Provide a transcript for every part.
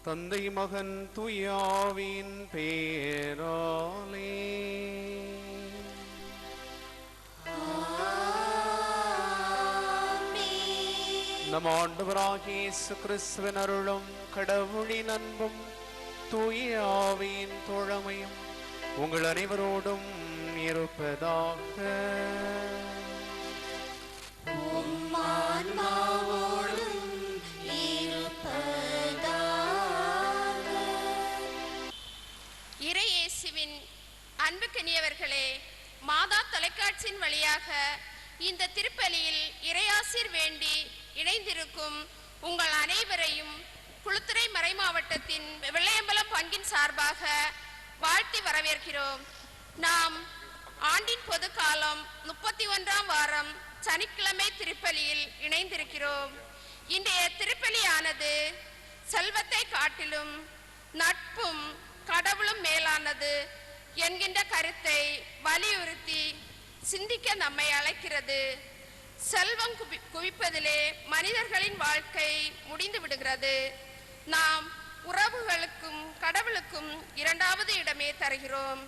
தந்தை மகன் தூயாவின் பேராலே நம் ஆண்டவராகிய இயேசு கிறிஸ்துவின் அருளும் கடவுளின் அன்பும் தூயாவின் தோழமையும் உங்கள் அனைவரோடும் இருப்பதாக. இறையேசுவின் அன்புக்கினியவர்களே, மாதா தொலைக்காட்சியின் வழியாக இந்த திருப்பலியில் இறையாசிர் வேண்டி இணைந்திருக்கும் உங்கள் அனைவரையும் குளுத்துறை மறைமாவட்டத்தின் வெள்ளையம்பலம் பங்கின் சார்பாக வாழ்த்தி வரவேற்கிறோம். நாம் ஆண்டின் பொது காலம் 31ஆம் வாரம் சனிக்கிழமை திருப்பலியில் இணைந்திருக்கிறோம். இன்றைய திருப்பலியானது செல்வத்தை காட்டிலும் நட்பும் கடவுளும் மேலானது என்கின்ற கருத்தை வலியுறுத்தி சிந்திக்க நம்மை அழைக்கிறது. செல்வம் குவிப்பதிலே மனிதர்களின் வாழ்க்கை முடிந்து விடுகிறது. நாம் உறவுகளுக்கும் கடவுளுக்கும் இரண்டாவது இடமே தருகிறோம்.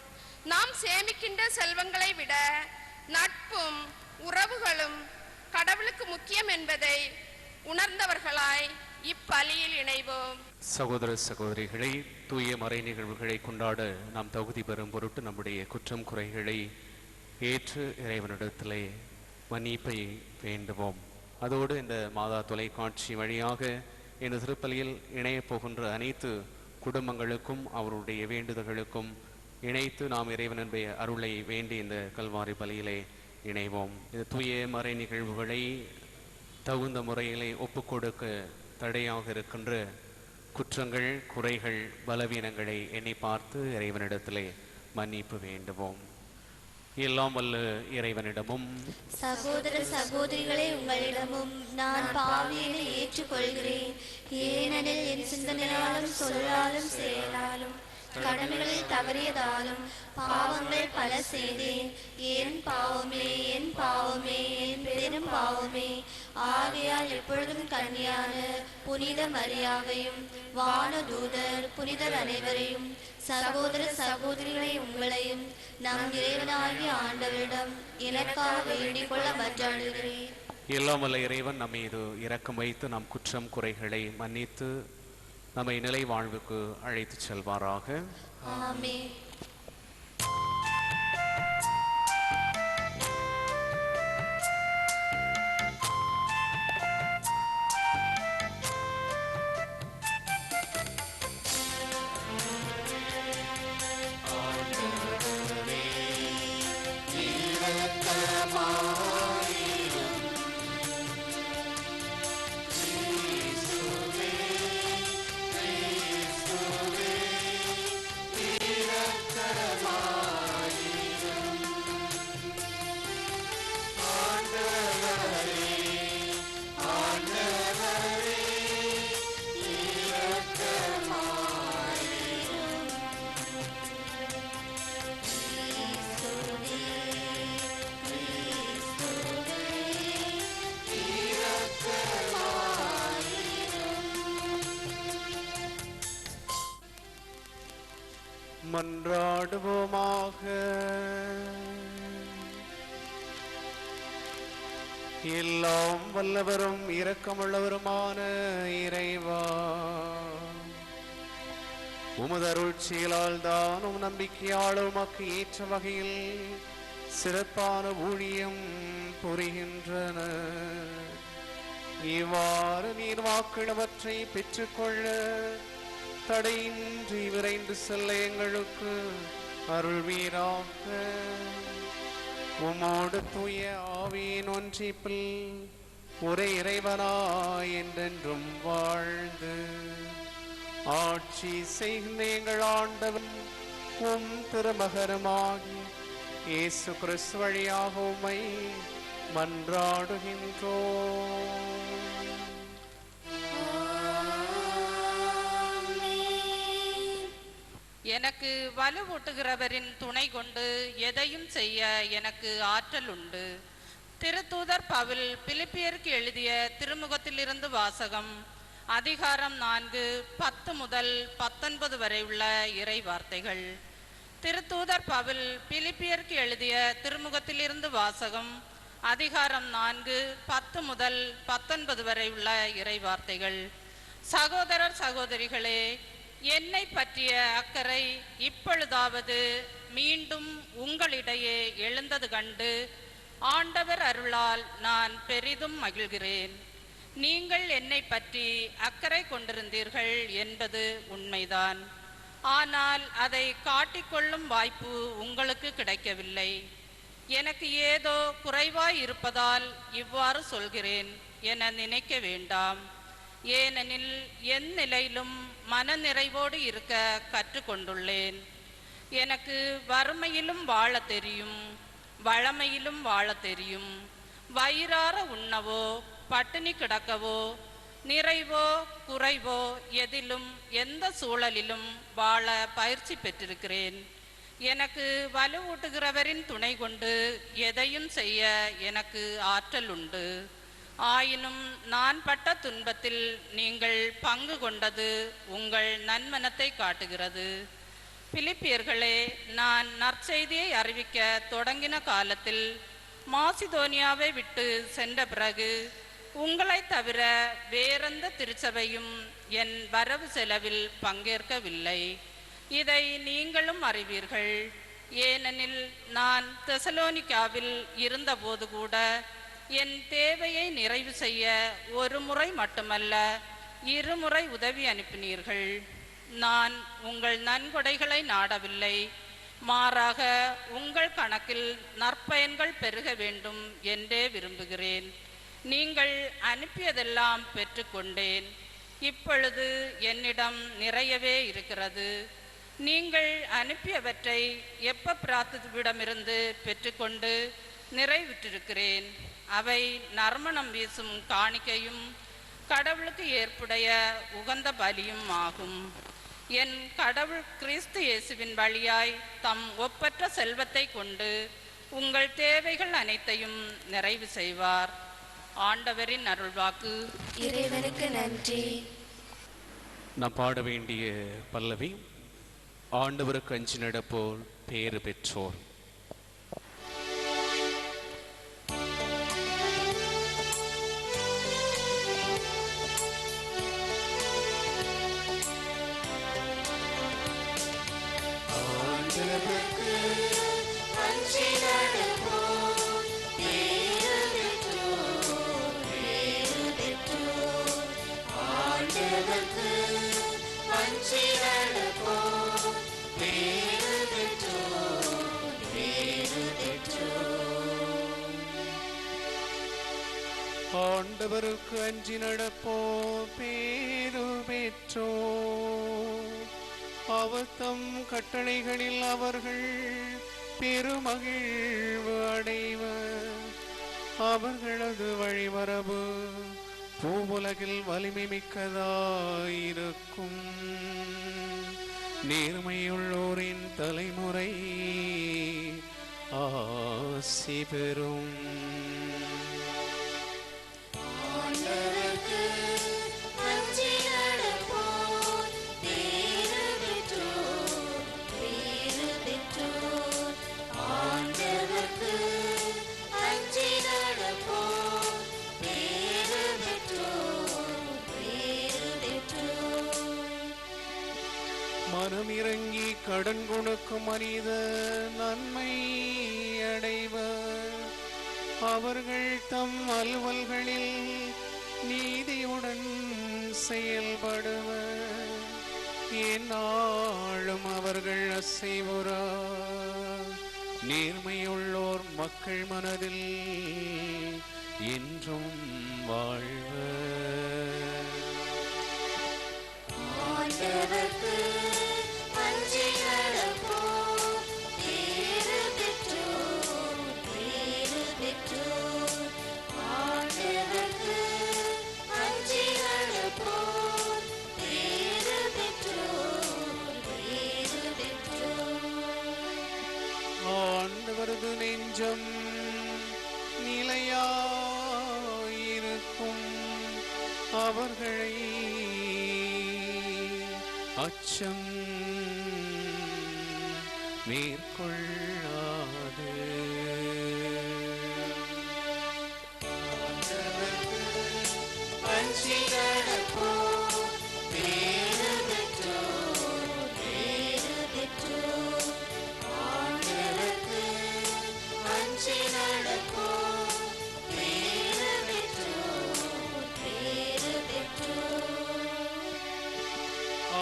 நாம் சேமிக்கின்ற செல்வங்களை விட நட்பும் உறவுகளும் கடவுளுக்கு முக்கியம் என்பதை உணர்ந்தவர்களாய் இப்பலியில் இணைவோம். சகோதர சகோதரிகளை, தூய மறை நிகழ்வுகளை கொண்டாட நாம் தகுதி பெறும் பொருட்டு நம்முடைய குற்றம் குறைகளை ஏற்று இறைவனிடத்திலே மன்னிப்பை வேண்டுவோம். அதோடு இந்த மாதா தொலைக்காட்சி வழியாக இந்த திருப்பலியில் இணையப் போகின்ற அனைத்து குடும்பங்களுக்கும் அவருடைய வேண்டுதல்களுக்கும் இணைத்து நாம் இறைவனுடைய அருளை வேண்டி இந்த கல்வாரி பலியிலே இணைவோம். இந்த தூய மறை நிகழ்வுகளை தகுந்த முறையிலே ஒப்புக்கொடுக்க தடையாக இருக்கின்ற குற்றங்கள், குறைகள், பலவீனங்களை எண்ணி பார்த்து இறைவனிடத்திலே மன்னிப்பு வேண்டுவோம். எல்லாம் வல்ல இறைவனிடமும் சகோதர சகோதரிகளே, உங்களிடமும் நான் பாவியனை ஏற்றுக்கொள்கிறேன். ஏனெனில் என் சிந்தனையாலும் சொல்லாலும் செயலாலும் கடமைகளில் தவறியதாலும் பாவங்கள் பல செய்தேன். என் பாவமே, என் பாவமே, என் பெரும் பாவமே. ஆகையால் எப்பொழுதும் கன்னியான புனித மரியாவையும் வானதூதர் புனிதர் அனைவரையும் சகோதர சகோதரிகளை உங்களையும் நம் இறைவனாகிய ஆண்டவரிடம் எனக்காக வேண்டிக் கொள்ள மன்றாடுகிறேன். எல்லாம் வல்ல இறைவன் நம் மீது இரக்கம் வைத்து நம் குற்றம் குறைகளை மன்னித்து நம்மை நிலை வாழ்வுக்கு அழைத்து செல்வாராக. ஆமென். மன்றாடுவோமாக. எல்லாம் வல்லவரும் இரக்கமுள்ளவருமான இறைவா, உமது அருட்சியலால் தான் நம்பிக்கையாளர் உமக்கு ஏற்ற வகையில் சிறப்பான ஊழியம் புரிகின்றன. இவ்வாறு நீர் வாக்கினவற்றை பெற்றுக்கொள்ள தடையின்றி விரைந்து செல்ல எங்களுக்கு அருள்வீராக. உமோடு தூய ஆவியின் ஒன்றிப்பில் ஒரே இறைவனாய் என்றென்றும் வாழ்ந்து ஆட்சி செய்கின்ற எங்கள் ஆண்டவன் உம் திருமகனுமாகி இயேசு கிறிஸ்து வழியாக உம்மை மன்றாடுகின்றோம். எனக்கு வலுவூட்டுகிறவரின் துணை கொண்டு எதையும் செய்ய எனக்கு ஆற்றல் உண்டு. திருத்தூதர் பவுல் பிலிப்பியருக்கு எழுதிய திருமுகத்திலிருந்து வாசகம். அதிகாரம் 4, 10 முதல் 19 வரை உள்ள இறை வார்த்தைகள். திருத்தூதர் பவுல் பிலிப்பியருக்கு எழுதிய திருமுகத்திலிருந்து வாசகம். அதிகாரம் 4, 10 முதல் 19 வரை உள்ள இறை வார்த்தைகள். சகோதரர் சகோதரிகளே, என்னை பற்றிய அக்கறை இப்பொழுதாவது மீண்டும் உங்களிடையே எழுந்தது கண்டு ஆண்டவர் அருளால் நான் பெரிதும் மகிழ்கிறேன். நீங்கள் என்னை பற்றி அக்கறை கொண்டிருந்தீர்கள் என்பது உண்மைதான். ஆனால் அதை காட்டிக்கொள்ளும் வாய்ப்பு உங்களுக்கு கிடைக்கவில்லை. எனக்கு ஏதோ குறைவாய் இருப்பதால் இவ்வாறு சொல்கிறேன் என நினைக்க வேண்டாம். ஏனெனில் என் நிலையிலும் மனநிறைவோடு இருக்க கற்றுக்கொண்டுள்ளேன். எனக்கு வறுமையிலும் வாழ தெரியும், வளமையிலும் வாழ தெரியும். வயிறார உண்ணவோ பட்டினி கிடக்கவோ நிறைவோ குறைவோ எதிலும் எந்த சூழலிலும் வாழ பயிற்சி பெற்றிருக்கிறேன். எனக்கு வலுவூட்டுகிறவரின் துணை கொண்டு எதையும் செய்ய எனக்கு ஆற்றல் உண்டு. ஆயினும் நான் பட்ட துன்பத்தில் நீங்கள் பங்கு கொண்டது உங்கள் நன்மனத்தை காட்டுகிறது. பிலிப்பியர்களே, நான் நற்செய்தியை அறிவிக்க தொடங்கின காலத்தில் மாசிதோனியாவை விட்டு சென்ற பிறகு உங்களை தவிர வேறெந்த திருச்சபையும் என் வரவு செலவில் பங்கேற்கவில்லை. இதை நீங்களும் அறிவீர்கள். ஏனெனில் நான் தெசலோனிக்காவில் இருந்தபோது கூட என் தேவையை நிறைவு செய்ய ஒரு முறை மட்டுமல்ல 2 முறை உதவி அனுப்பினீர்கள். நான் உங்கள் நன்கொடைகளை நாடவில்லை, மாறாக உங்கள் கணக்கில் நற்பயன்கள் பெருக வேண்டும் என்றே விரும்புகிறேன். நீங்கள் அனுப்பியதெல்லாம் பெற்றுக்கொண்டேன். இப்பொழுது என்னிடம் நிறையவே இருக்கிறது. நீங்கள் அனுப்பியவற்றை எப்ப பிரார்த்தவிடமிருந்து பெற்றுக்கொண்டு நிறைவுற்றிருக்கிறேன். அவை நறுமணம் வீசும் காணிக்கையும் கடவுளுக்கு ஏற்புடைய உகந்த பலியும் ஆகும். என் கடவுள் கிறிஸ்து இயேசுவின் வழியாய் தம் ஒப்பற்ற செல்வத்தை கொண்டு உங்கள் தேவைகள் அனைத்தையும் நிறைவு செய்வார். ஆண்டவரின் அருள்வாக்கு. இறைவனுக்கு நன்றி. நாம் பாட வேண்டிய பல்லவி ஆண்டவருக்கு அஞ்சி நடப்போர் பேறு பெற்றோர். ஆண்டவருக்கு அஞ்சி நடப்போ பேரு பெற்றோ. அவர் தம் கட்டளைகளில் அவர்கள் பெருமகிழ்வு அடைவர். அவர்களது வழிமரபு பூவுலகில் வலிமை மிக்கதாயிருக்கும். நேர்மையுள்ளோரின் தலைமுறை ஆசி பெறும். மனம் இறங்கி கடன் கொடுக்கும் மனித நன்மை அடைவர். அவர்கள் தம் அலுவல்களில் நீதியுடன் செயல்படுவர். எந்நாளும் அவர்கள் அசைவுறார். நேர்மையுள்ளோர் மக்கள் மனதில் என்றும் வாழ்வர். ஆண்டவரது நெஞ்சம் நிலையாயிருக்கும். அவர்களை அச்சம் மேற்கொள்ளாது.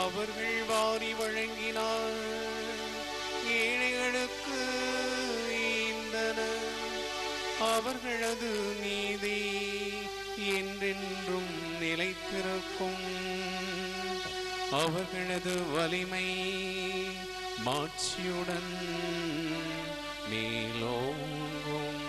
அவர்கள் வாரி வழங்கினார். ஏழைகளுக்கு ஈந்தனர். அவர்களது நீதி என்றென்றும் நிலைத்திருக்கும். அவர்களது வலிமை மாட்சியுடன் மேலோங்கும்.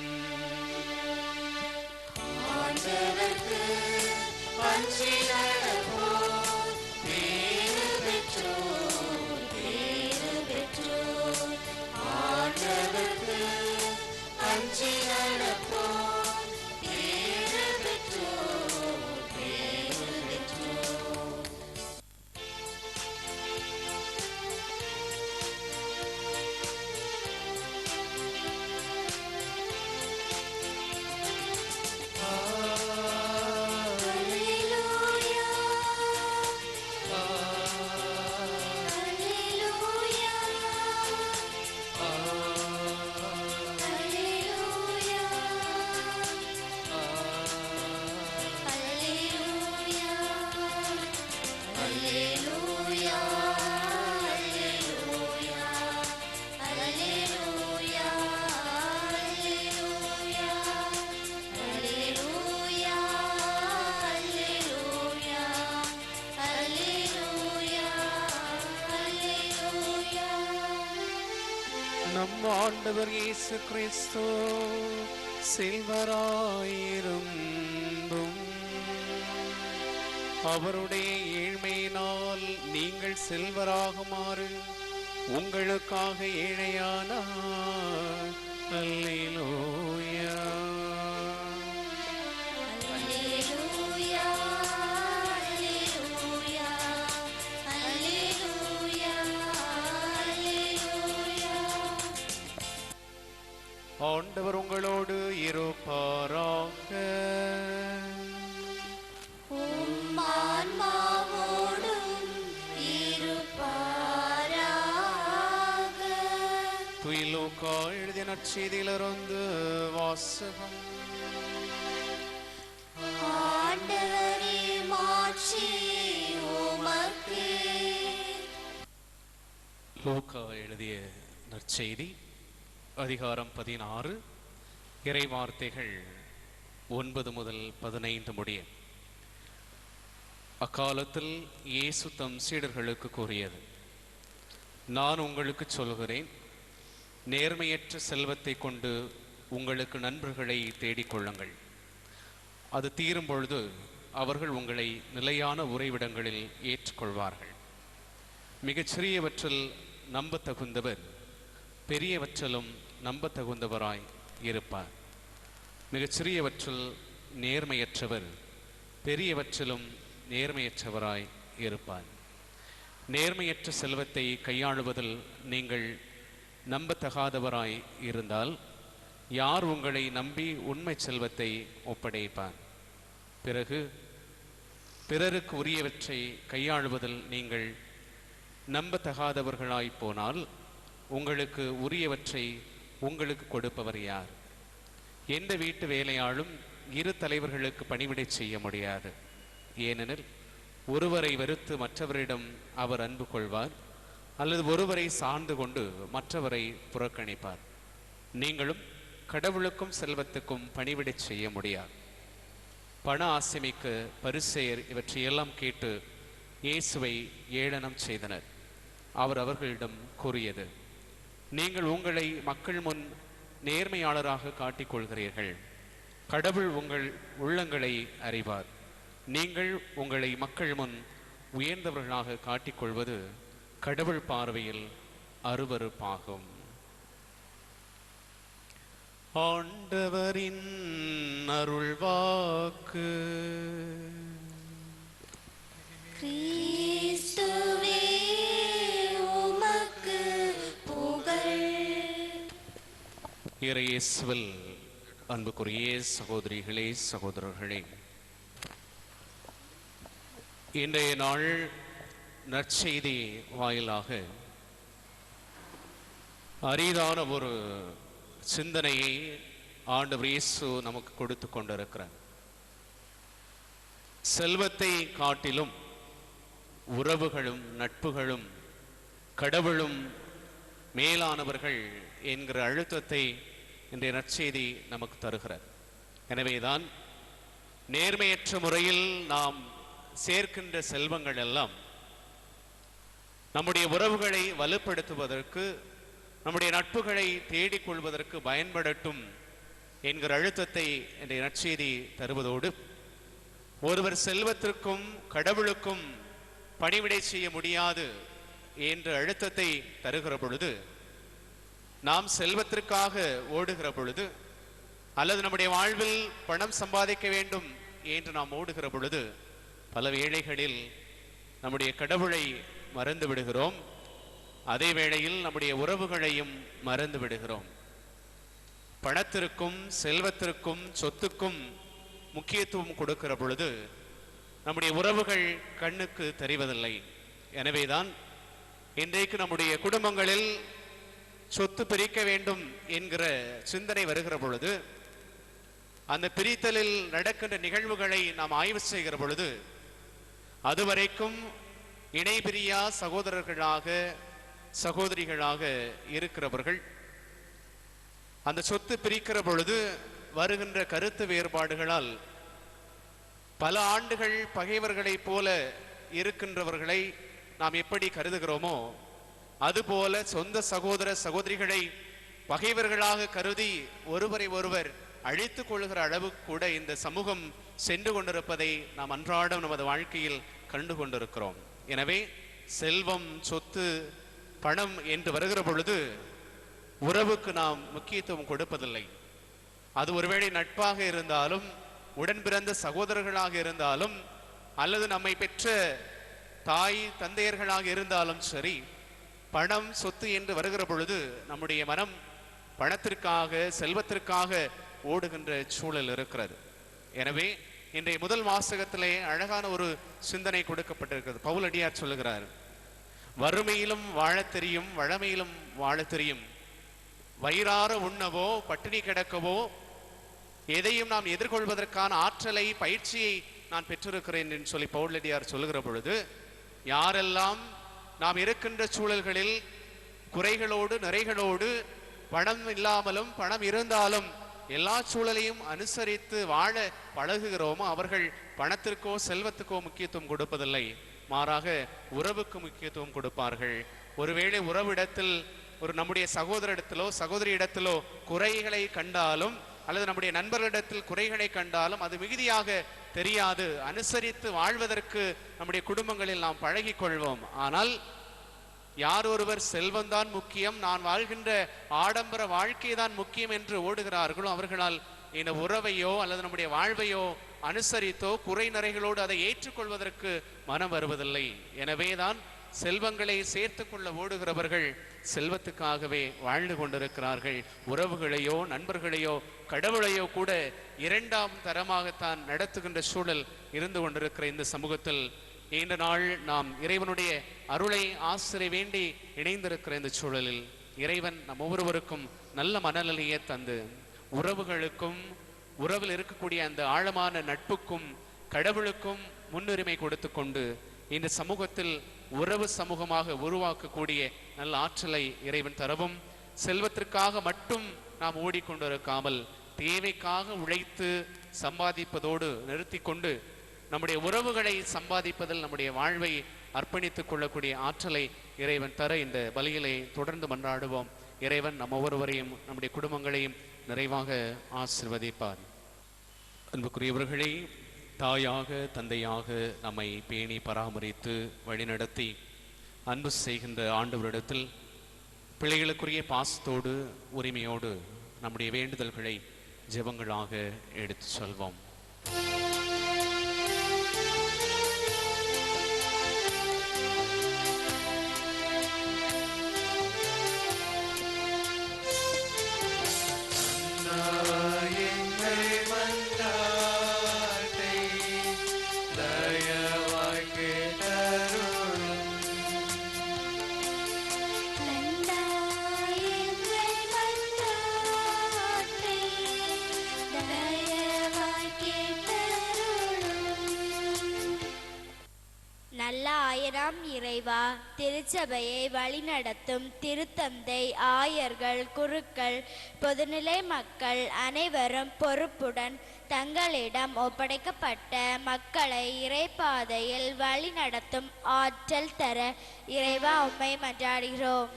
நம் ஆண்டவர் இயேசு கிறிஸ்து செல்வராயிருந்தும் அவருடைய ஏழ்மையினால் நீங்கள் செல்வராகுமாறு உங்களுக்காக ஏழையானார். அல்லேலூயா. அல்லேலூயா, அல்லேலூயா, அல்லேலூயா, அல்லேலூயா. ஆண்டவர் உங்களோடு இருப்பாராக. உம் ஆன்மாவோடும் இருப்பாராக. தூய லூக்கா எழுதிய நற்செய்தியிலிருந்து வாசகம். ஆண்டவரே, மாட்சி உமக்கே. லூக்கா எழுதிய நற்செய்தி அதிகாரம் 16 இறைவார்த்தைகள் 9 முதல் 15 முடிய. அக்காலத்தில் இயேசு தம் சீடர்களுக்கு கூறியது, நான் உங்களுக்கு சொல்கிறேன், நேர்மையற்ற செல்வத்தை கொண்டு உங்களுக்கு நண்பர்களை தேடிக்கொள்ளுங்கள். அது தீரும் பொழுது அவர்கள் உங்களை நிலையான உறைவிடங்களில் ஏற்றுக்கொள்வார்கள். மிகச்சிறியவற்றில் நம்பத்தகுந்தவர் பெரியவற்றிலும் நம்பத்தகுந்தவராய் இருப்பார். மிகச்சிறியவற்றில் நேர்மையற்றவர் பெரியவற்றிலும் நேர்மையற்றவராய் இருப்பார். நேர்மையற்ற செல்வத்தை கையாளுவதில் நீங்கள் நம்பத்தகாதவராய் இருந்தால் யார் உங்களை நம்பி உண்மை செல்வத்தை ஒப்படைப்பார்? பிறகு பிறருக்கு உரியவற்றை கையாளுவதில் நீங்கள் நம்பத்தகாதவர்களாய் போனால் உங்களுக்கு உரியவற்றை உங்களுக்கு கொடுப்பவர் யார்? எந்த வீட்டு வேலையாலும் இரு தலைவர்களுக்கு பணிவிடை செய்ய முடியாது. ஏனெனில் ஒருவரை வெறுத்து மற்றவரிடம் அவர் அன்பு கொள்வார், அல்லது ஒருவரை சார்ந்து கொண்டு மற்றவரை புறக்கணிப்பார். நீங்களும் கடவுளுக்கும் செல்வத்துக்கும் பணிவிடை செய்ய முடியாது. பண ஆசைமிக்க பரிசேயர் இவற்றையெல்லாம் கேட்டு இயேசுவை ஏளனம் செய்தனர். அவர் அவர்களிடம் கூறியது, நீங்கள் உங்களை மக்கள் முன் நேர்மையாளராக காட்டிக்கொள்கிறீர்கள். கடவுள் உங்கள் உள்ளங்களை அறிவார். நீங்கள் உங்களை மக்கள் முன் உயர்ந்தவர்களாக காட்டிக்கொள்வது கடவுள் பார்வையில் அருவருப்பாகும். ஆண்டவரின் அருள்வாக்கு. கிறிஸ்துவே, உமக்கு புகழ். இறையேசுவில் அன்புக்குரிய சகோதரிகளே, சகோதரர்களே, இன்றைய நாள் நற்செய்தி வாயிலாக அரிதான ஒரு சிந்தனையை ஆண்டவர் இயேசு நமக்கு கொடுத்து கொண்டிருக்கிறார். செல்வத்தை காட்டிலும் உறவுகளும் நட்புகளும் கடவுளும் மேலானவர்கள் என்கிற அழுத்தத்தை இன்றைய நற்செய்தி நமக்கு தருகிறார். எனவேதான் நேர்மையற்ற முறையில் நாம் சேர்க்கின்ற செல்வங்கள் எல்லாம் நம்முடைய உறவுகளை வலுப்படுத்துவதற்கு, நம்முடைய நட்புகளை தேடிக்கொள்வதற்கு பயன்படட்டும் என்கிற அழுத்தத்தை இன்றைய நற்செய்தி தருவதோடு, ஒருவர் செல்வத்திற்கும் கடவுளுக்கும் பணிவிடை செய்ய முடியாது என்ற அழுத்தத்தை தருகிற பொழுது, நாம் செல்வத்திற்காக ஓடுகிற பொழுது, அல்லது நம்முடைய வாழ்வில் பணம் சம்பாதிக்க வேண்டும் என்று நாம் ஓடுகிற பொழுது, பல வேளைகளில் நம்முடைய கடவுளை மறந்து விடுகிறோம். அதே வேளையில் நம்முடைய உறவுகளையும் மறந்து விடுகிறோம். பணத்திற்கும் செல்வத்திற்கும் சொத்துக்கும் முக்கியத்துவம் கொடுக்கிற பொழுது நம்முடைய உறவுகள் கண்ணுக்கு தெரிவதில்லை. எனவேதான் இன்றைக்கு நம்முடைய குடும்பங்களில் சொத்து பிரிக்க வேண்டும் என்கிற சிந்தனை வருகிற பொழுது, அந்த பிரித்தலில் நடக்கின்ற நிகழ்வுகளை நாம் ஆய்வு செய்கிற பொழுது, அதுவரைக்கும் இணை பிரியா சகோதரர்களாக சகோதரிகளாக இருக்கிறவர்கள் அந்த சொத்து பிரிக்கிற பொழுது வருகின்ற கருத்து வேறுபாடுகளால் பல ஆண்டுகள் பகைவர்களைப் போல இருக்கின்றவர்களை நாம் எப்படி கருதுகிறோமோ, அதுபோல சொந்த சகோதர சகோதரிகளை பகைவர்களாக கருதி ஒருவரை ஒருவர் அழித்துக் கொள்கிற அளவு கூட இந்த சமூகம் சென்று கொண்டிருப்பதை நாம் அன்றாடம் நமது வாழ்க்கையில் கண்டு கொண்டிருக்கிறோம். எனவே செல்வம், சொத்து, பணம் என்று வருகிற பொழுது உறவுக்கு நாம் முக்கியத்துவம் கொடுப்பதில்லை. அது ஒருவேளை நட்பாக இருந்தாலும், உடன் பிறந்த சகோதரர்களாக இருந்தாலும், அல்லது நம்மை பெற்ற தாய் தந்தையர்களாக இருந்தாலும் சரி, பணம், சொத்து என்று வருகிற பொழுது நம்முடைய மனம் பணத்திற்காக, செல்வத்திற்காக ஓடுகின்ற சூழல் இருக்கிறது. எனவே இன்றைய முதல் வாசகத்திலே அழகான ஒரு சிந்தனை கொடுக்கப்பட்டிருக்கிறது. பவுலடியார் சொல்லுகிறார், வறுமையிலும் வாழத் தெரியும், வளமையிலும் வாழத் தெரியும், வயிறார உண்ணவோ பட்டினி கிடக்கவோ எதையும் நாம் எதிர்கொள்வதற்கான ஆற்றலை, பயிற்சியை நான் பெற்றிருக்கிறேன் என்று சொல்லி பவுலடியார் சொல்லுகிற பொழுது, யாரெல்லாம் நாம் இருக்கின்ற சூழல்களில் குறைகளோடு நிறைகளோடு, பணம் இல்லாமலும் பணம் இருந்தாலும் எல்லா சூழலையும் அனுசரித்து வாழ பழகுகிறோமோ அவர்கள் பணத்திற்கோ செல்வத்துக்கோ முக்கியத்துவம் கொடுப்பதில்லை, மாறாக உறவுக்கு முக்கியத்துவம் கொடுப்பார்கள். ஒருவேளை உறவிடத்தில், ஒரு நம்முடைய சகோதரிடத்திலோ சகோதரி இடத்திலோ குறைகளை கண்டாலும், அல்லது நம்முடைய நண்பர்களிடத்தில் குறைகளை கண்டாலும் அது மிகுதியாக தெரியாது. அனுசரித்து வாழ்வதற்கு நம்முடைய குடும்பங்களில் நாம் பழகி கொள்வோம். ஆனால் யார் ஒருவர் செல்வம்தான் முக்கியம், நான் வாழ்கின்ற ஆடம்பர வாழ்க்கை தான் முக்கியம் என்று ஓடுகிறார்களோ அவர்களால் இந்த உறவையோ அல்லது நம்முடைய வாழ்வையோ அனுசரித்தோ குறை நிறைகளோடு அதை ஏற்றுக்கொள்வதற்கு மனம் வருவதில்லை. எனவேதான் செல்வங்களை சேர்த்து கொள்ள ஓடுகிறவர்கள் செல்வத்துக்காகவே வாழ்ந்து கொண்டிருக்கிறார்கள். உறவுகளையோ நண்பர்களையோ கடவுளையோ கூட இரண்டாம் தரமாகத்தான் நடத்துகின்ற சூழல் இருந்து கொண்டிருக்கிற இந்த சமூகத்தில் இந்த நாள் நாம் இறைவனுடைய அருளை ஆசிரிய வேண்டி இணைந்திருக்கிற இந்த சூழலில் இறைவன் நம் ஒவ்வொருவருக்கும் நல்ல மனநிலையை தந்து, உறவுகளுக்கும் உறவில் இருக்கக்கூடிய அந்த ஆழமான நட்புக்கும் கடவுளுக்கும் முன்னுரிமை கொடுத்து கொண்டு இந்த சமூகத்தில் உறவு சமூகமாக உருவாக்கக்கூடிய நல்ல ஆற்றலை இறைவன் தரவும், செல்வத்திற்காக மட்டும் நாம் ஓடிக்கொண்டிருக்காமல் தேவைக்காக உழைத்து சம்பாதிப்பதோடு நிறுத்தி கொண்டு நம்முடைய உறவுகளை சம்பாதிப்பதில் நம்முடைய வாழ்வை அர்ப்பணித்துக் கொள்ளக்கூடிய ஆற்றலை இறைவன் தர இந்த பலியிலே தொடர்ந்து மன்றாடுவோம். இறைவன் நம்ம ஒவ்வொருவரையும் நம்முடைய குடும்பங்களையும் நிறைவாக ஆசீர்வதிப்பார். அன்புக்குரியவர்களே, தாயாக தந்தையாக நம்மை பேணி பராமரித்து வழிநடத்தி அன்பு செய்கின்ற ஆண்டவரிடத்தில் பிள்ளைகளுக்குரிய பாசத்தோடு உரிமையோடு நம்முடைய வேண்டுதல்களை ஜெபங்களாக எடுத்து சொல்வோம். நல்ல ஆயராம் இறைவா, திருச்சபையை வழிநடத்தும் திருத்தந்தை, ஆயர்கள், குருக்கள், பொதுநிலை மக்கள் அனைவரும் பொறுப்புடன் தங்களிடம் ஒப்படைக்கப்பட்ட மக்களை இறைப்பாதையில் வழிநடத்தும் ஆற்றல் தர இறைவா உம்மை மன்றாடுகிறோம்.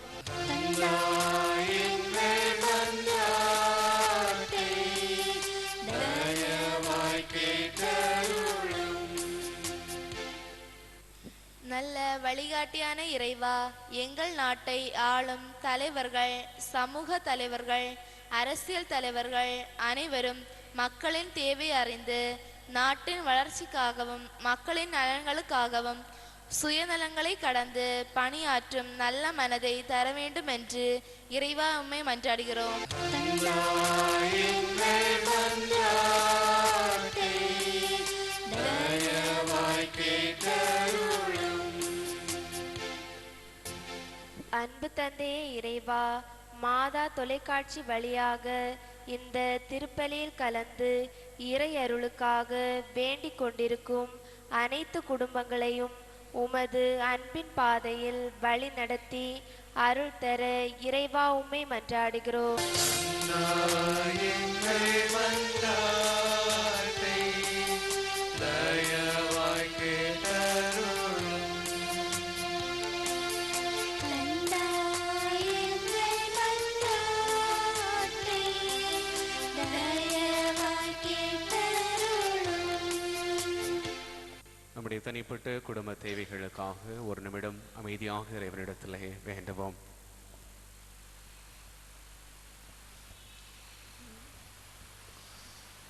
நல்ல வழிகாட்டியான இறைவா, எங்கள் நாட்டை ஆளும் தலைவர்கள், சமூக தலைவர்கள், அரசியல் தலைவர்கள் அனைவரும் மக்களின் தேவை அறிந்து நாட்டின் வளர்ச்சிக்காகவும் மக்களின் நலன்களுக்காகவும் சுயநலங்களை கடந்து பணியாற்றும் நல்ல மனதை தர வேண்டும் என்று இறைவா உம்மை மன்றாடுகிறோம். அன்பு தந்தையே இறைவா, மாதா தொலைக்காட்சி வழியாக இந்த திருப்பலியில் கலந்து இறை அருளுக்காக வேண்டிக் கொண்டிருக்கும் அனைத்து குடும்பங்களையும் உமது அன்பின் பாதையில் வழி நடத்தி அருள் தர இறைவா உம்மை மன்றாடுகிறோம். தனிப்பட்ட குடும்ப தேவைகளுக்காக ஒரு நிமிடம் அமைதியாக இறைவனிடத்திலே வேண்டுவோம்.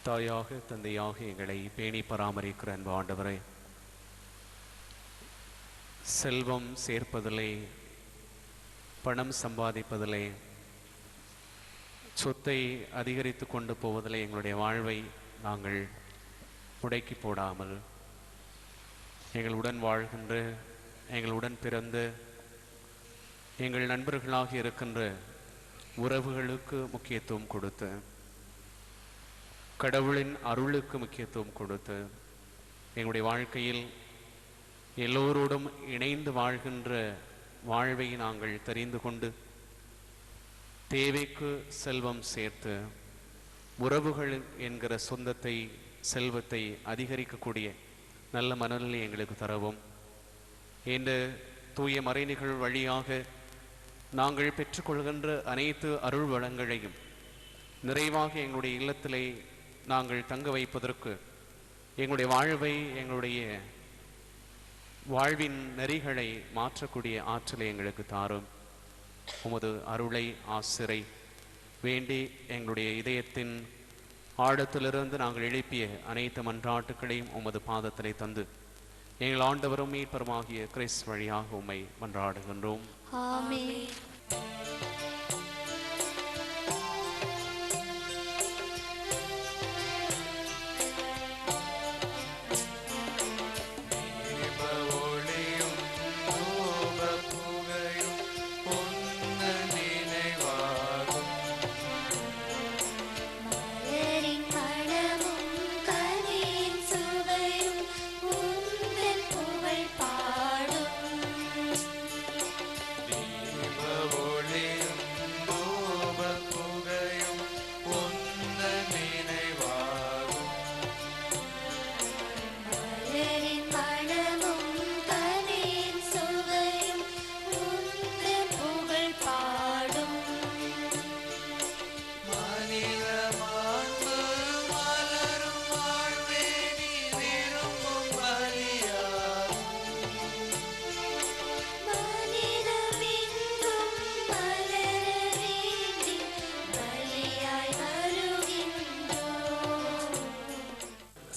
தாயாக தந்தையாக எங்களை பேணி பராமரிக்கிற அன்பு ஆண்டவரே, செல்வம் சேர்ப்பதிலே, பணம் சம்பாதிப்பதிலே, சொத்தை அதிகரித்து கொண்டு போவதிலே எங்களுடைய வாழ்வை நாங்கள் முடக்கி போடாமல், எங்களுடன் வாழ்கின்ற, எங்களுடன் பிறந்த, எங்கள் நண்பர்களாக இருக்கின்ற உறவுகளுக்கு முக்கியத்துவம் கொடுத்து, கடவுளின் அருளுக்கு முக்கியத்துவம் கொடுத்து, எங்களுடைய வாழ்க்கையில் எல்லோரோடும் இணைந்து வாழ்கின்ற வாழ்வை நாங்கள் தெரிந்து கொண்டு, தேவைக்கு செல்வம் சேர்த்து, உறவுகள் என்கிற சொந்தத்தை, செல்வத்தை அதிகரிக்கக்கூடிய நல்ல மனநிலை எங்களுக்கு தரவும், இந்த தூய மறைநிகழ்வு வழியாக நாங்கள் பெற்றுக்கொள்கின்ற அனைத்து அருள் வளங்களையும் நிறைவாக எங்களுடைய இல்லத்திலே நாங்கள் தங்க வைப்பதற்கு, எங்களுடைய வாழ்வை, எங்களுடைய வாழ்வின் நெறிகளை மாற்றக்கூடிய ஆற்றலை எங்களுக்கு தாரும். உமது அருளை ஆசிரை வேண்டி எங்களுடைய இதயத்தின் ஆழத்திலிருந்து நாங்கள் எழுப்பிய அனைத்து மன்றாட்டுகளையும் உமது பாதத்திலே தந்து, எங்கள் ஆண்டவரும் மீட்பருமாகிய கிறிஸ்து வழியாக உம்மை மன்றாடுகின்றோம். ஆமென்.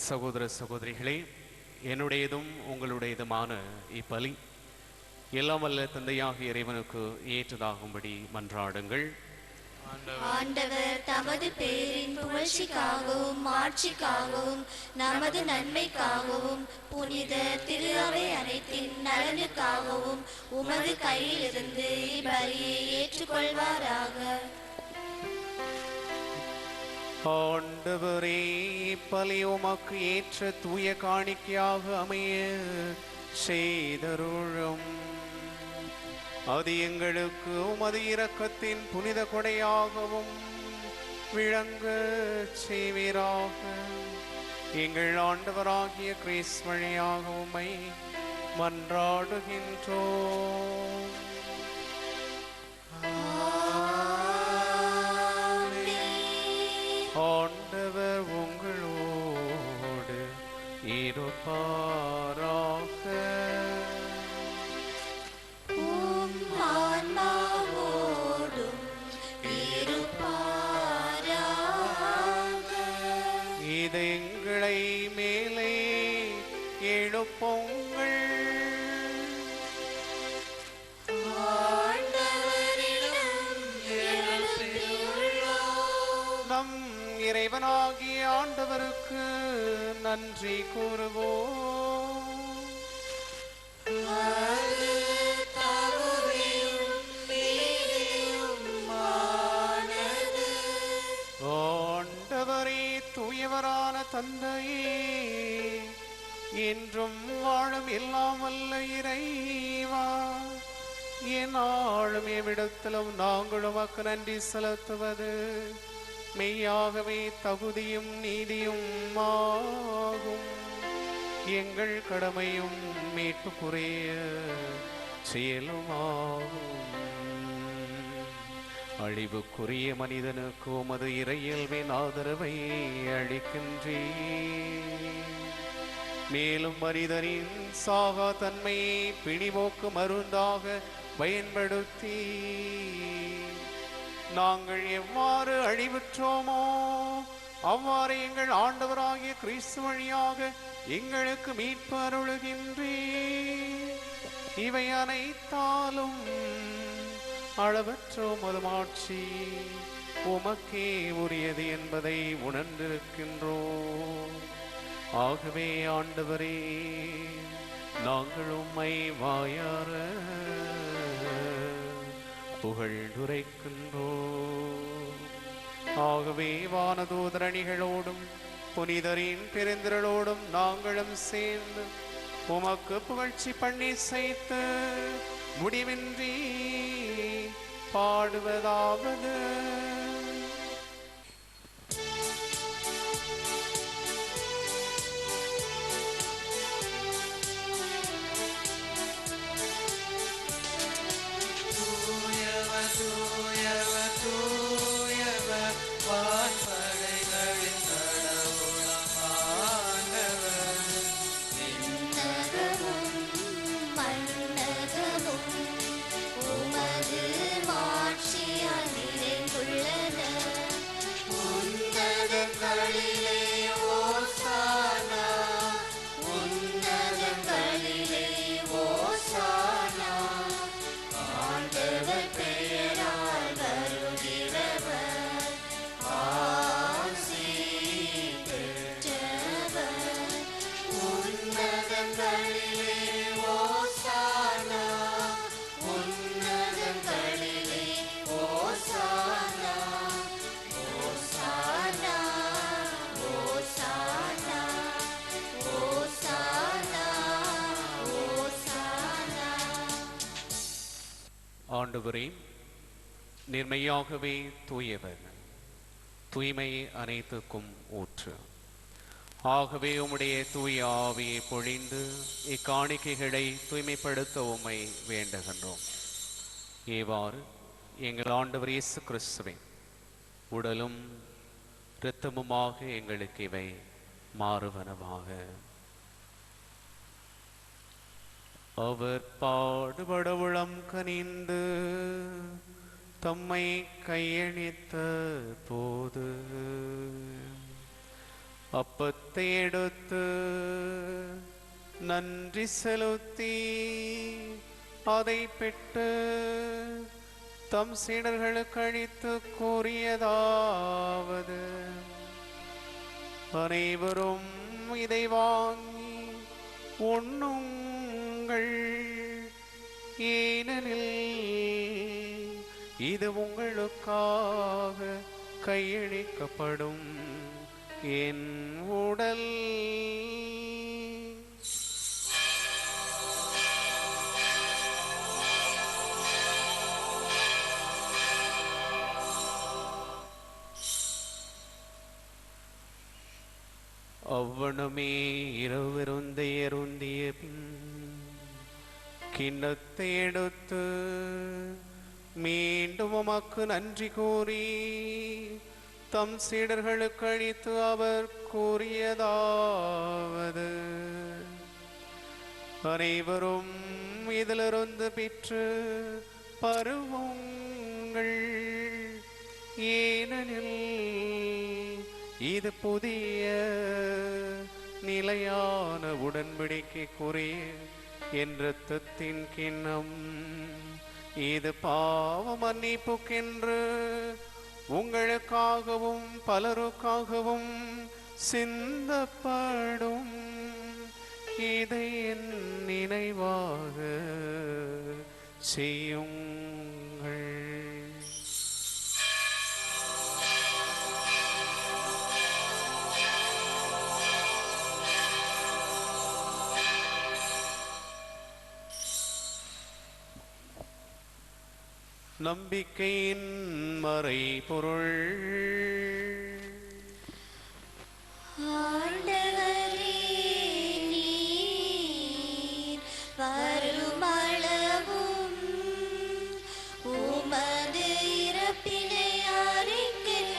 சகோதர சகோதரிகளே, என்னுடையதும் உங்களுடையதுமான இப்பலி எல்லாம் வல்ல தந்தையாக இறைவனுக்கு ஏற்றதாகும்படி மன்றாடுங்கள். ஆண்டவர் தமது பேரின் புகழ்ச்சிக்காகவும் மாட்சிக்காகவும் நமது நன்மைக்காகவும் புனித திரு அவை அனைத்தின் நலனுக்காகவும் உமது கையிலிருந்து இப்பலியை ஏற்றுக்கொள்வாராக. ஆண்டவரே, இப்பலி உமக்கு ஏற்ற தூய காணிக்கையாக அமைய செய்தருளும். அது எங்களுக்கு உமது இரக்கத்தின் புனித கொடையாகவும் விளங்க செய்வீராக. எங்கள் ஆண்டவராகிய கிறிஸ்து வழியாக உம்மை மன்றாடுகின்றோம். ஆண்டவர் உங்களோடு இருப்பாராக. இது எங்களை மேலே எழுப்புங்கள். நம் இறைவனாகிய ஆண்டவருக்கு நன்றி கூறுவோம். ஆண்டவரே, தூயவரான தந்தையே, என்றும் வாழும் எல்லாம் வல்ல இறைவா, என்னாலும் எவ்விடத்திலும் நாங்கள் உமக்கு நன்றி செலுத்துவது மெய்யாகவே தகுதியும் நீதியும் ஆகும். எங்கள் கடமையும் மீட்புக்குரிய செயலுமாகும். அழிவுக்குரிய மனிதனுக்கு உமது இறையியல்பின் ஆதரவை அளிக்கின்றீர். மேலும் மனிதனின் சாகா தன்மையை பிணிபோக்கு மருந்தாக பயன்படுத்தி நாங்கள் எவ்வாறு அழிவுற்றோமோ அவ்வாறு எங்கள் ஆண்டவராகிய கிறிஸ்து வழியாக எங்களுக்கு மீட்பு அருளுகின்றீர். இவை அனைத்தாலும் அளவற்ற மதுமாட்சி உமக்கே உரியது என்பதை உணர்ந்திருக்கின்றோம். ஆகவே ஆண்டவரே, நாங்கள் உம்மை வாயார புகழ்ந்துரைக்கின்றோம். ஆகவே வானதூதரணிகளோடும் புனிதரின் பெருந்திரளோடும் நாங்களும் சேர்ந்து உமக்கு புகழ்ச்சி பண்ணி செய்து முடிவின்றி பாடுவதாவது: ஆண்டவரே, நிர்மையாகவே தூயவர், தூய்மை அனைத்துக்கும் ஊற்று. ஆகவே உம்முடைய தூய ஆவியை பொழிந்து இக்காணிக்கைகளை தூய்மைப்படுத்த உம்மை வேண்டுகின்றோம். இவ்வாறு எங்கள் ஆண்டவர் இயேசு கிறிஸ்துவின் உடலும் இரத்தமுமாக எங்களுக்கு இவை மாறுவனவாக. அவர் பாடுபட உளம் கனிந்து தம்மை கையணித்த போது அப்பத்தை எடுத்து நன்றி செலுத்தி அதை பெற்று தம் சீடர்களுக்கு அளித்து கூறியதாவது: அனைவரும் இதை வாங்கி உண்ணுங்கள், ஏனெனில் இது உங்களுக்காக கையளிக்கப்படும் என் உடல். அவ்வனமே இரவிருந்தையருந்திய பின் கிண்ணத்தை எடுத்து மீண்டும் உமக்கு நன்றி கூறி தம் சீடர்களுக்கு அளித்து அவர் கூறியதாவது: அனைவரும் இதிலிருந்து பெற்று பருவுங்கள், ஏனெனில் இது புதிய நிலையான உடன்படிக்கைக்குரிய என் இரத்தத்தின் கிண்ணம். இது பாவ மன்னிப்புக்கென்று உங்களுக்காகவும் பலருக்காகவும் சிந்தப்படும். இதை என் நினைவாக செய்யுங்கள். நம்பிக்கையின் மறை பொருள். ஆண்டவரே, நீர் வருமளவும் உமது இறப்பினை அறிக்கையிடுகின்றோம்,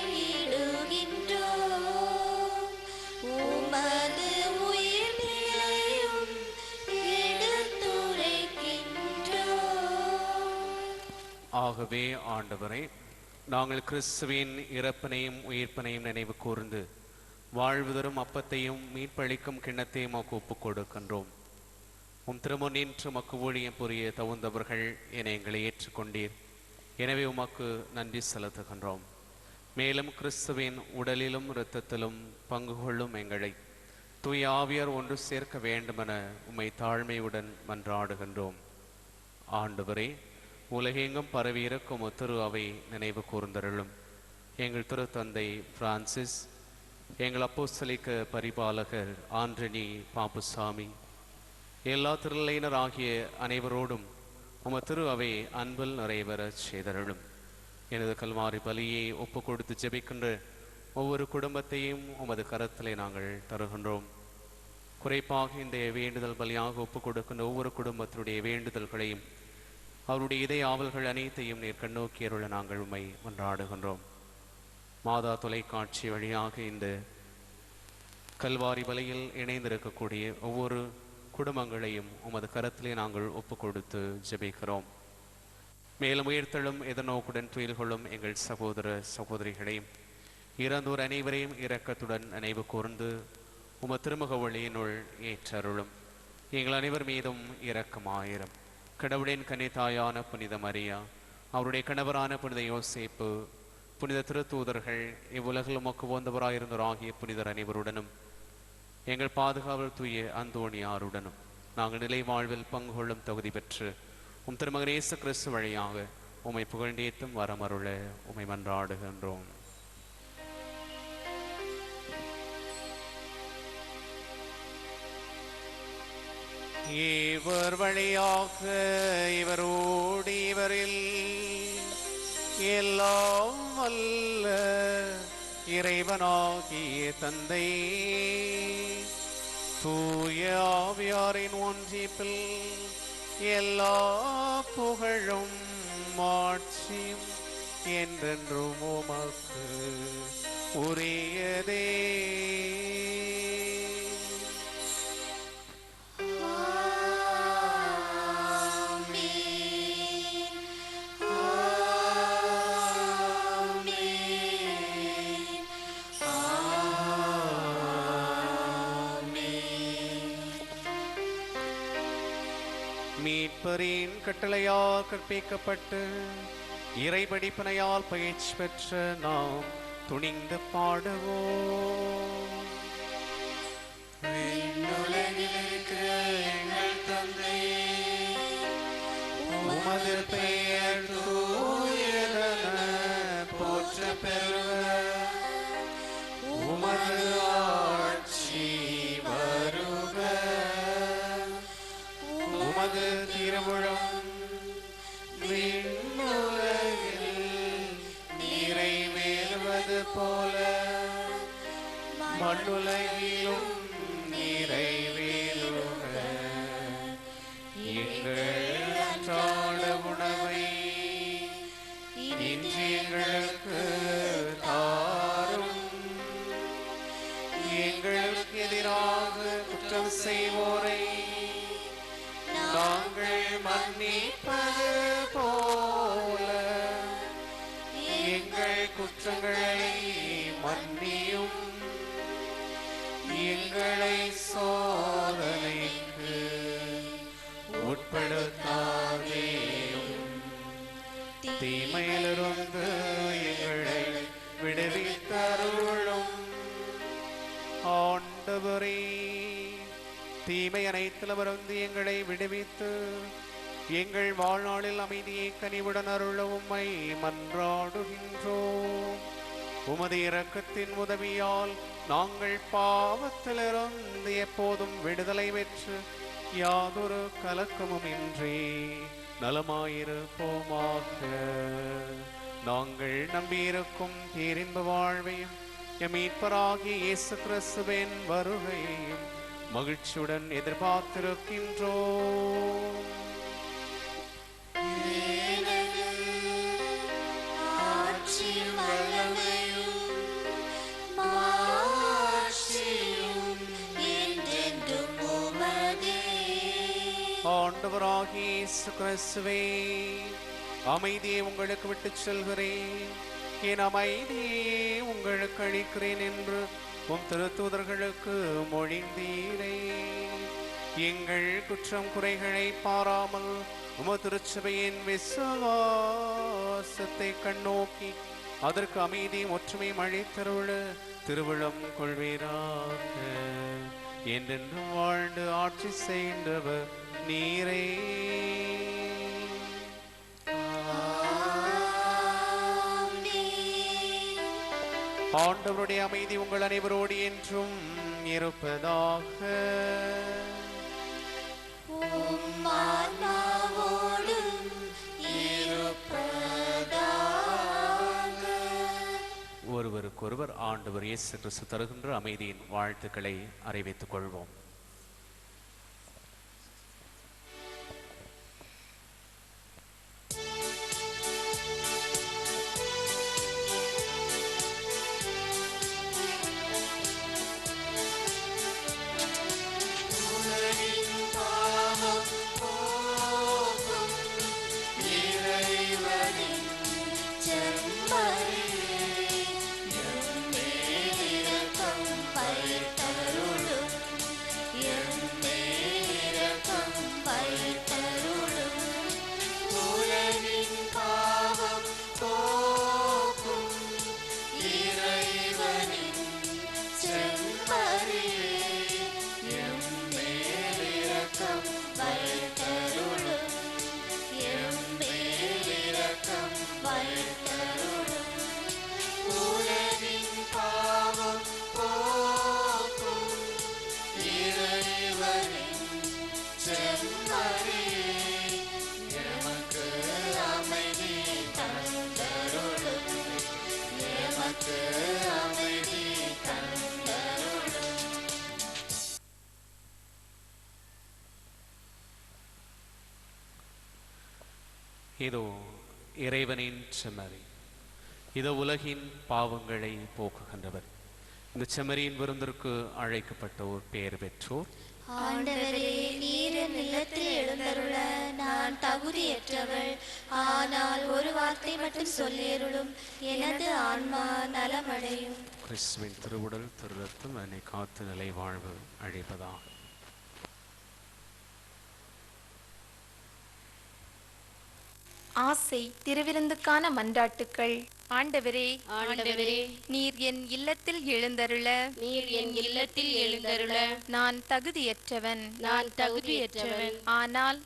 உமது உயிர்ப்பினை ஆகவே ஆண்டவரே, நாங்கள் கிறிஸ்துவின் இறப்பினையும் உயிர்ப்பினையும் நினைவு கூர்ந்து வாழ்வு தரும் அப்பத்தையும் மீட்பளிக்கும் கிண்ணத்தையும் உமக்கு ஒப்புக் கொடுக்கின்றோம். உம் திருமுன் நின்று உமக்கு ஊழியம் புரிய தகுந்தவர்கள் என எங்களை ஏற்றுக்கொண்டீர். எனவே உமக்கு நன்றி செலுத்துகின்றோம். மேலும் கிறிஸ்துவின் உடலிலும் இரத்தத்திலும் பங்கு கொள்ளும் எங்களை தூய ஆவியார் ஒன்று சேர்க்க வேண்டுமென உம்மை தாழ்மையுடன் மன்றாடுகின்றோம். ஆண்டவரே, உலகெங்கும் பரவி இருக்கும் திரு அவை நினைவு கூர்ந்தருளும். எங்கள் திருத்தந்தை பிரான்சிஸ், எங்கள் அப்போஸ்தலிக்க பரிபாலகர் ஆண்டனி பாப்புசாமி, எல்லா திருநிலையினர் ஆகிய அனைவரோடும் உம திரு அவை அன்பில் நிறைவேறச் செய்தருளும். எனது கல்வாரி பலியை ஒப்பு கொடுத்து ஜெபிக்கின்ற ஒவ்வொரு குடும்பத்தையும் உமது கரத்திலே நாங்கள் தருகின்றோம். குறிப்பாக இந்த வேண்டுதல் பலியாக ஒப்பு கொடுக்கின்ற ஒவ்வொரு குடும்பத்தினுடைய வேண்டுதல்களையும் அவருடைய இதய ஆவல்கள் அனைத்தையும் நீர் கண்ணோக்கியருள நாங்கள் உம்மை மன்றாடுகின்றோம். மாதா தொலைக்காட்சி வழியாக இந்த கல்வாரி பலியில் இணைந்திருக்கக்கூடிய ஒவ்வொரு குடும்பங்களையும் உமது கரத்திலே நாங்கள் ஒப்பு கொடுத்து ஜெபிக்கிறோம். மேலும் உயிர்த்தெழும் எதிர்நோக்குடன் துயில் கொள்ளும் எங்கள் சகோதர சகோதரிகளையும் இறந்தோர் அனைவரையும் இரக்கத்துடன் நினைவு கூர்ந்து உமது திருமுக ஒளியினுள் ஏற்றருளும். எங்கள் அனைவர் மீதும் இரக்கமாயிரும். கடவுளின் கன்னித்தாயான புனித மரியா, அவருடைய கணவரான புனித யோசேப்பு, புனித திருத்தூதர்கள், இவ்வுலகில் உமக்கு உகந்தவராயிருந்தோர் ஆகிய புனிதர் அனைவருடனும் எங்கள் பாதுகாவல் தூய அந்தோணியாருடனும் நாங்கள் நிலை வாழ்வில் பங்கு கொள்ளும் தகுதி பெற்று உம் திருமகன் இயேசு கிறிஸ்து வழியாக உம்மை புகழ்ந்தேத்தும் வரமருள உம்மை மன்றாடுகின்றோம். இவர் வழியாக இவரோடு இவரில் எல்லாம் வல்ல இறைவனாகிய தந்தை தூய ஆவியாரின் ஒன்றிப்பில் எல்லா புகழும் மாட்சியும் என்றென்றும் உமக்கு உரியதே. மீட்பரின் கட்டளையால் கற்பிக்கப்பட்டு இறைபடிப்பனையால் பயிற்சி பெற்ற நாம் துணிந்து பாடுவோம். எங்கள் தந்தையே, உமது பெயர் தூயதென போற்ற பெறுக. உமது ஆட்சி வருக. உமது திருவுளம் விண்ணுலகில் நிறைவேறுவது போல மண்ணுலகிலும் நிறைவேறுக. எங்கள் அன்றாட உணவை இன்று எங்களுக்கு தாரும். எங்களுக்கு எதிராக குற்றம் செய்வோரை நாங்கள் மன்னிப்பது போல எங்கள் குற்றங்களை மன்னியும். எங்களை சோதனைக்கு உட்படுத்தாதேயும், தீமையிலிருந்து எங்களை விடுவித்தருளும். ஆண்டவரே, தீமை அனைத்திலிருந்து எங்களை விடுவித்து எங்கள் வாழ்நாளில் அமைதியை கனிவுடன் அருள உம்மை மன்றாடுகின்றோம். உமது இரக்கத்தின் உதவியால் நாங்கள் பாவத்திலிருந்து எப்போதும் விடுதலை பெற்று யாதொரு கலக்கமும் இன்றி நலமாயிருப்போமாக. நாங்கள் நம்பியிருக்கும் பேரின்ப வாழ்வையும் எம் மீட்பராகிய இயேசு கிறிஸ்துவின் வருகையையும் மகிழ்ச்சியுடன் எதிர்பார்த்திருக்கின்றோம். ஆண்டவராகிய இயேசு கிறிஸ்துவே, அமைதியை உங்களுக்கு விட்டுச் செல்கிறேன், என் அமைதியை உங்களுக்கு அளிக்கிறேன் என்று உம் திருத்தூதர்களுக்கு மொழிந்தீரே. எங்கள் குற்றம் குறைகளை பாராமல் உமது திருச்சபையின் விசுவாசத்தை கண்ணோக்கி அதற்கு அமைதியும் ஒற்றுமையும் அளித்தருள திருவிழம் கொள்வீராக. என்றென்றும் வாழ்ந்து ஆட்சி செய்கின்றவர் நீரே. ஆண்டவருடைய அமைதி உங்கள் அனைவரோடு என்றும் இருப்பதாக. ஒருவருக்கொருவர் ஆண்டவர் இயேசு கிறிஸ்து தருகின்ற அமைதியின் வாழ்த்துக்களை அறிவித்துக் கொள்வோம். இதோ இறைவனின் செம்மறி, இதோ உலகின் பாவங்களை போக்குகின்றவர். இந்த செம்மறியின் விருந்திற்கு அழைக்கப்பட்டோர் பெயர் பெற்றோர். ஆண்டவரே, நீர் என் இல்லத்தில் எழுந்தருள நான் தகுதியற்றவள். ஆனால் ஒரு வார்த்தை மட்டும் சொல்லியருளும், எனது ஆன்மா நலமடையும். கிறிஸ்துவின் திருவுடல் திருரத்தம் என்னை காத்து நிலை வாழ்வு அழிப்பதாக. ஆசை திருவிருந்துக்கான மன்றாட்டுக்கள். ஆண்டவரே, ஆண்டவரே, நீர் என் இல்லத்தில் எழுந்தருள, நீர் என் இல்லத்தில் எழுந்தருள நான் தகுதியற்றவன், நான் தகுதியற்றவன். ஆனால்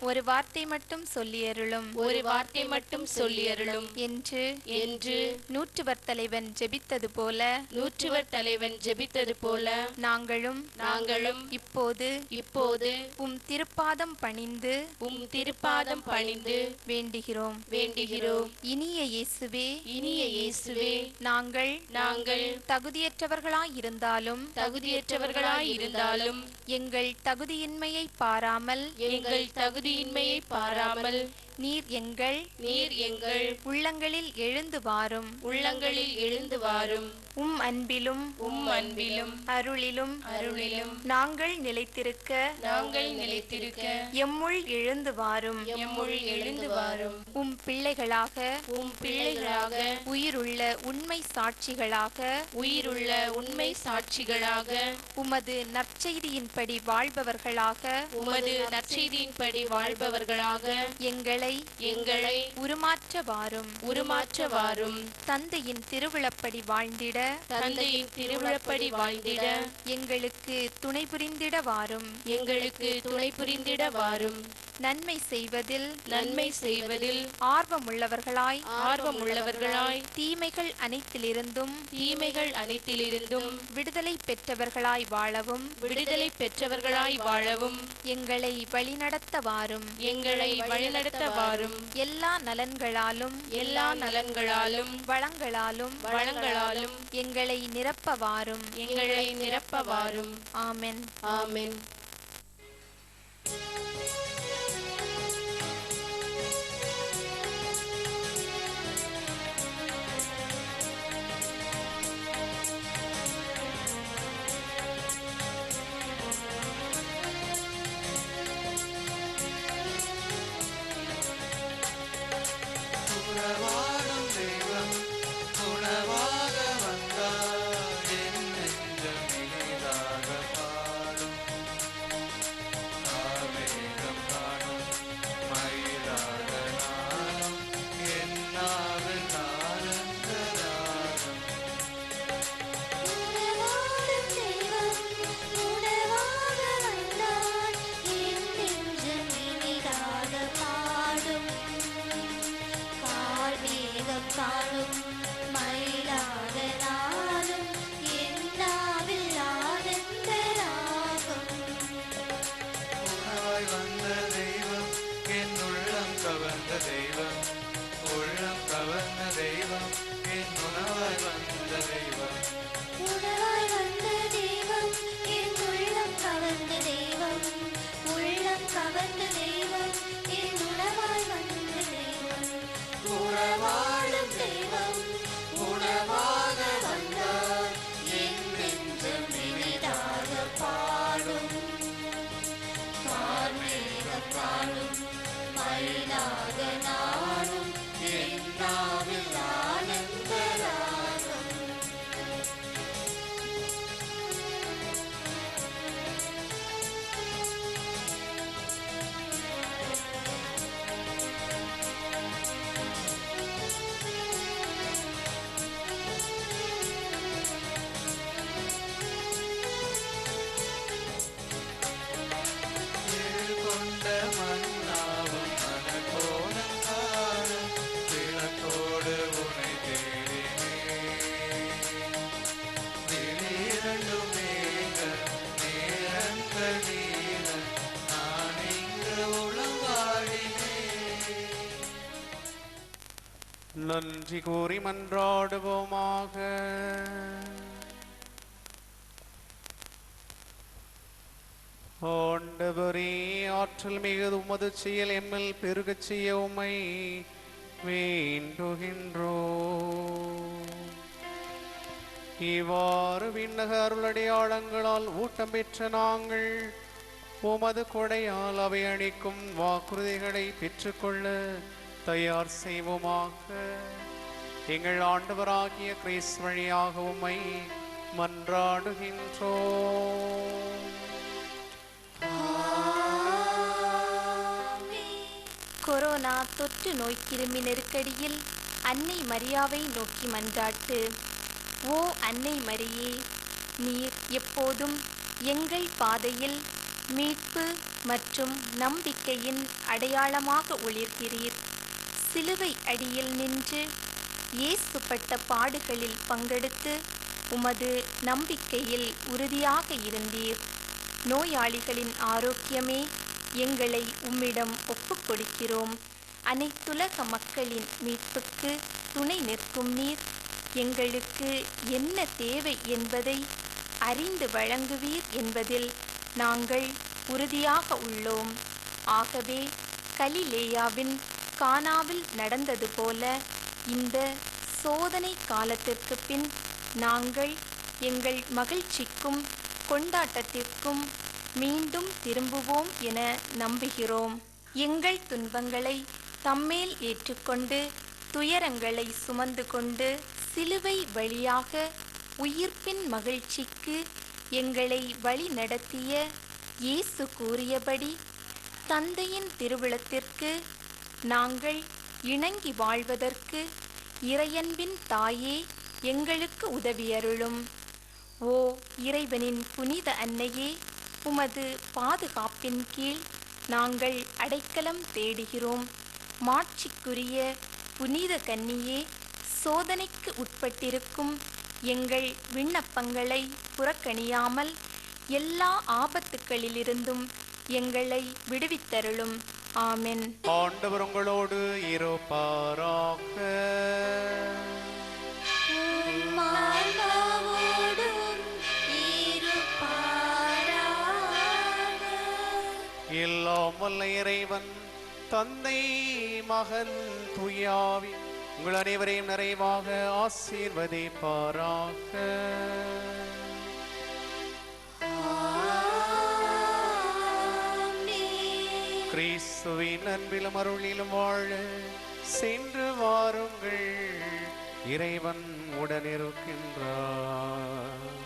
ஒரு வார்த்தை மட்டும் சொல்லியருளும், ஒரு வார்த்தை மட்டும் சொல்லியருளும் என்று நூற்றுவர் தலைவன் ஜெபித்தது போல, நூற்றுவர் தலைவன் ஜெபித்தது போல நாங்களும் இப்போது உம் திருப்பாதம் பணிந்து வேண்டுகிறோம். இனிய இயேசுவே, நாங்கள் தகுதியற்றவர்களாயிருந்தாலும் எங்கள் தகுதியின்மையை பாராமல் நீர் எங்கள் உள்ளங்களில் எழுந்து வாரும். உம் அன்பிலும் அருளிலும் நாங்கள் நிலைத்திருக்க எம்முள் எழுந்து வாரும். உம் பிள்ளைகளாக உயிருள்ள உண்மை சாட்சிகளாக உமது நற்செய்தியின்படி வாழ்பவர்களாக எங்களை உருமாற்ற வாரும். தந்தையின் திருவிழப்படி வாழ்ந்திட எங்களுக்கு துணை புரிந்திட வாரும். நன்மை செய்வதில் ஆர்வமுள்ளவர்களாய் தீமைகள் அனைத்திலிருந்தும் விடுதலை பெற்றவர்களாய் வாழவும் எங்களை வழிநடத்த வாரும். எல்லா நலன்களாலும் வளங்களாலும் எங்களை நிரப்ப வாரும். ஆமென். உறவாடும் தெய்வம் உணவாக வந்தார் என் நெஞ்சம் இனிதாக பாடும் ஆவேகம் காணும் மயிலாக நானும் என்னாவில் ஆனந்த ராகம் உறவாடும் தெய்வம் உணவாக வந்தார் என் நெஞ்சம் இனிதாக பாடும் கார்மேகம் காணும் மயிலாக நாளும் என்னாவில் ஆனந்த ராகம் உணவாய் வந்த தெய்வம் என் உள்ளம் கவர்ந்த தெய்வம் உள்ளம் கவர்ந்த தெய்வம் என் உணவாய் வந்த தெய்வம் உணவாய் வந்த தெய்வம் என் உள்ளம் கவர்ந்த தெய்வம் உள்ளம் கவர்ந்த தெய்வம் என் உணவாய் வந்த தெய்வம் உறவாடும் தெய்வம் உணவாக வந்தார் என் நெஞ்சம் இனிதாக பாடும் கார்மேகம் காணும் மயிலாக நானும் என்னாவில் ஆனந்த ராகம் கொண்ட மன்னாவும் மனக்கோலம் காணும் விளக்கோடு உனை தேடினேன் திடீரென்று மேக நேரங்கள் நீர நான் இங்கு உளவாடினேன் நன்றி கூறி மன்றாடுவோமாக. ஆண்டவரே, ஆற்றல் மிகுது உமது செயல் எம்மில் பெருகச் செய்ய உம்மை வேண்டுகின்றோம். இவ்வாறு விண்ணக அருளடையாளங்களால் ஊட்டம் பெற்ற நாங்கள் உமது கொடையால் அவை அளிக்கும் வாக்குறுதிகளை பெற்றுக்கொள்ள தயார் செய்வோமாக. எங்கள் ஆண்டவராகிய கிறிஸ்து வழியாக உம்மை மன்றாடுகின்றோம். கொரோனா தொற்று நோய் கிருமி நெருக்கடியில் அன்னை மரியாவை நோக்கி மன்றாட்டு. ஓ அன்னை மரியே, நீர் எப்போதும் எங்கள் பாதையில் மீட்பு மற்றும் நம்பிக்கையின் அடையாளமாக ஒளிர்கிறீர். சிலுவை அடியில் நின்று இயேசு பட்ட பாடுகளில் பங்கெடுத்து உமது நம்பிக்கையில் உறுதியாக இருந்தீர். நோயாளிகளின் ஆரோக்கியமே, எங்களை உம்மிடம் ஒப்புக் கொடுக்கிறோம். அனைத்துலக மக்களின் மீட்புக்கு துணை நிற்கும் நீர் எங்களுக்கு என்ன தேவை என்பதை அறிந்து வழங்குவீர் என்பதில் நாங்கள் உறுதியாக உள்ளோம். ஆகவே கலிலேயாவின் கானாவில் நடந்தது போல இந்த சோதனை காலத்திற்கு பின் நாங்கள் எங்கள் மகிழ்ச்சிக்கும் கொண்டாட்டத்திற்கும் மீண்டும் திரும்புவோம் என நம்புகிறோம். எங்கள் துன்பங்களை தம்மேல் ஏற்றுக்கொண்டு துயரங்களை சுமந்து கொண்டு சிலுவை வழியாக உயிர்ப்பின் மகிழ்ச்சிக்கு எங்களை வழி நடத்திய இயேசு கூறியபடி தந்தையின் திருவுளத்திற்கு நாங்கள் இணங்கி வாழ்வதற்கு இறையன்பின் தாயே எங்களுக்கு உதவியருளும். ஓ இறைவனின் புனித அன்னையே, உமது பாதுகாப்பின் கீழ் நாங்கள் அடைக்கலம் தேடுகிறோம். மாட்சிக்குரிய புனித கன்னியே, சோதனைக்கு உட்பட்டிருக்கும் எங்கள் விண்ணப்பங்களை புறக்கணியாமல் எல்லா ஆபத்துக்களிலிருந்தும் எங்களை விடுவித்தருளும். ஆமென். ஆண்டவர் உங்களோடு இருப்பாராக. எல்லாம் வல்ல இறைவன் தந்தை மகன் தூயாவி உங்கள் அனைவரையும் நிறைவாக ஆசீர்வதிப்பாராக. கிறிஸ்துவின் அன்பிலும் அருளிலும் வாழ சென்று வாருங்கள். இறைவன் உடனிருக்கின்றார்.